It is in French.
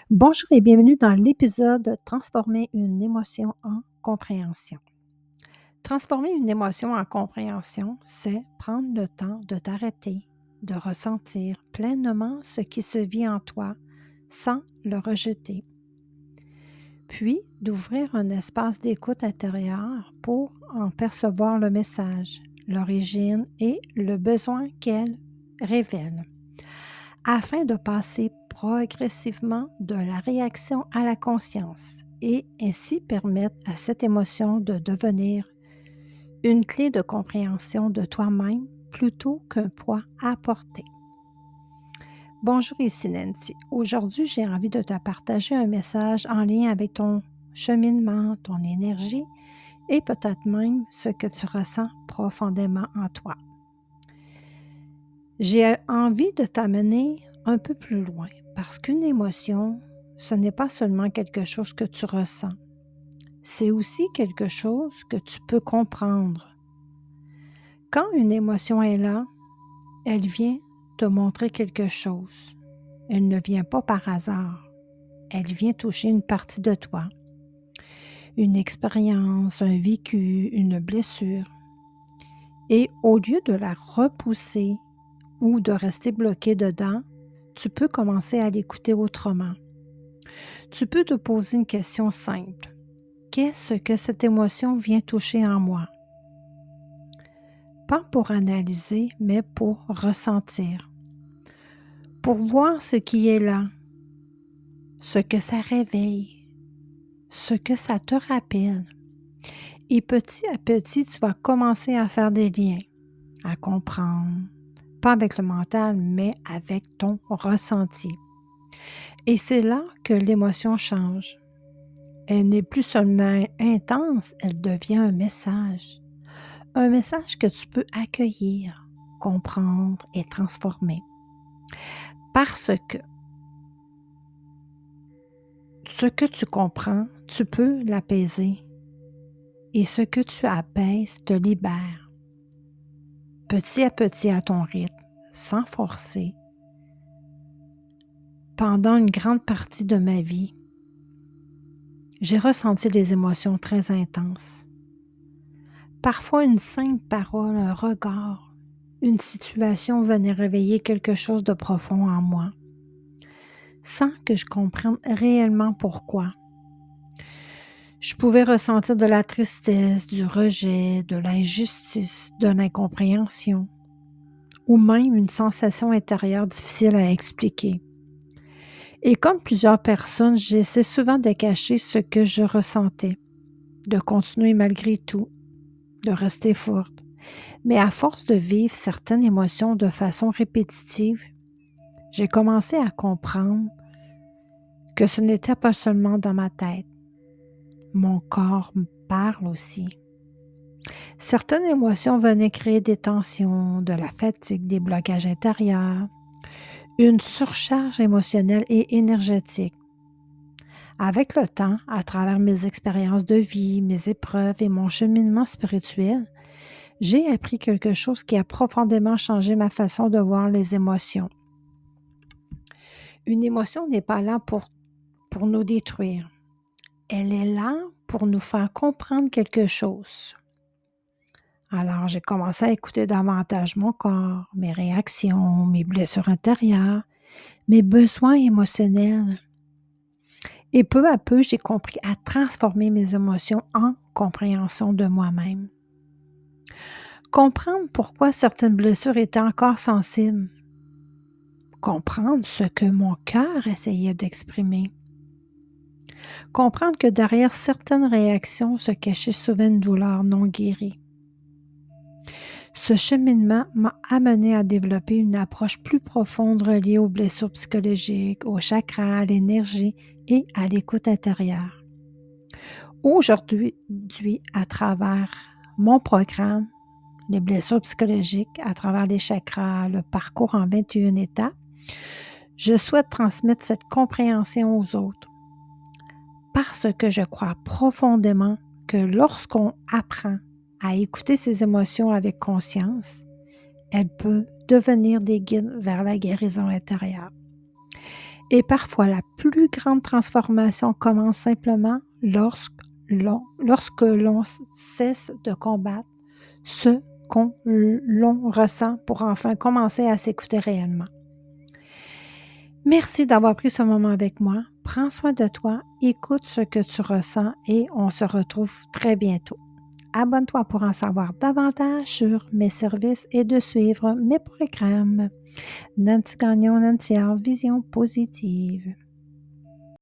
Bonjour et bienvenue dans l'épisode Transformer une émotion en compréhension. Transformer une émotion en compréhension, c'est prendre le temps de t'arrêter, de ressentir pleinement ce qui se vit en toi sans le rejeter, puis d'ouvrir un espace d'écoute intérieure pour en percevoir le message, l'origine et le besoin qu'elle révèle, afin de passer progressivement de la réaction à la conscience et ainsi permettre à cette émotion de devenir une clé de compréhension de toi-même plutôt qu'un poids à porter. Bonjour, ici Nancy. Aujourd'hui, j'ai envie de te partager un message en lien avec ton cheminement, ton énergie et peut-être même ce que tu ressens profondément en toi. J'ai envie de t'amener un peu plus loin parce qu'une émotion, ce n'est pas seulement quelque chose que tu ressens, c'est aussi quelque chose que tu peux comprendre. Quand une émotion est là, elle vient te montrer quelque chose. Elle ne vient pas par hasard. Elle vient toucher une partie de toi, une expérience, un vécu, une blessure. Et au lieu de la repousser ou de rester bloqué dedans, tu peux commencer à l'écouter autrement. Tu peux te poser une question simple. Qu'est-ce que cette émotion vient toucher en moi? Pas pour analyser, mais pour ressentir. Pour voir ce qui est là, ce que ça réveille, ce que ça te rappelle. Et petit à petit, tu vas commencer à faire des liens, à comprendre, pas avec le mental, mais avec ton ressenti. Et c'est là que l'émotion change. Elle n'est plus seulement intense, elle devient un message. Un message que tu peux accueillir, comprendre et transformer. Parce que ce que tu comprends, tu peux l'apaiser. Et ce que tu apaises te libère. Petit à petit à ton rythme, sans forcer. Pendant une grande partie de ma vie, j'ai ressenti des émotions très intenses. Parfois, une simple parole, un regard, une situation venait réveiller quelque chose de profond en moi, sans que je comprenne réellement pourquoi. Je pouvais ressentir de la tristesse, du rejet, de l'injustice, de l'incompréhension, ou même une sensation intérieure difficile à expliquer. Et comme plusieurs personnes, j'essaie souvent de cacher ce que je ressentais, de continuer malgré tout, de rester forte. Mais à force de vivre certaines émotions de façon répétitive, j'ai commencé à comprendre que ce n'était pas seulement dans ma tête. Mon corps me parle aussi. Certaines émotions venaient créer des tensions, de la fatigue, des blocages intérieurs, une surcharge émotionnelle et énergétique. Avec le temps, à travers mes expériences de vie, mes épreuves et mon cheminement spirituel, j'ai appris quelque chose qui a profondément changé ma façon de voir les émotions. Une émotion n'est pas là pour nous détruire. Elle est là pour nous faire comprendre quelque chose. Alors, j'ai commencé à écouter davantage mon corps, mes réactions, mes blessures intérieures, mes besoins émotionnels. Et peu à peu, j'ai compris à transformer mes émotions en compréhension de moi-même. Comprendre pourquoi certaines blessures étaient encore sensibles. Comprendre ce que mon cœur essayait d'exprimer. Comprendre que derrière certaines réactions se cachait souvent une douleur non guérie. Ce cheminement m'a amené à développer une approche plus profonde reliée aux blessures psychologiques, aux chakras, à l'énergie et à l'écoute intérieure. Aujourd'hui, à travers mon programme, les blessures psychologiques, à travers les chakras, le parcours en 21 étapes, je souhaite transmettre cette compréhension aux autres parce que je crois profondément que lorsqu'on apprend à écouter ses émotions avec conscience, elle peut devenir des guides vers la guérison intérieure. Et parfois, la plus grande transformation commence simplement lorsque l'on cesse de combattre ce l'on ressent pour enfin commencer à s'écouter réellement. Merci d'avoir pris ce moment avec moi. Prends soin de toi, écoute ce que tu ressens et on se retrouve très bientôt. Abonne-toi pour en savoir davantage sur mes services et de suivre mes programmes. Nancy Gagnon, Nancy Vision Positive.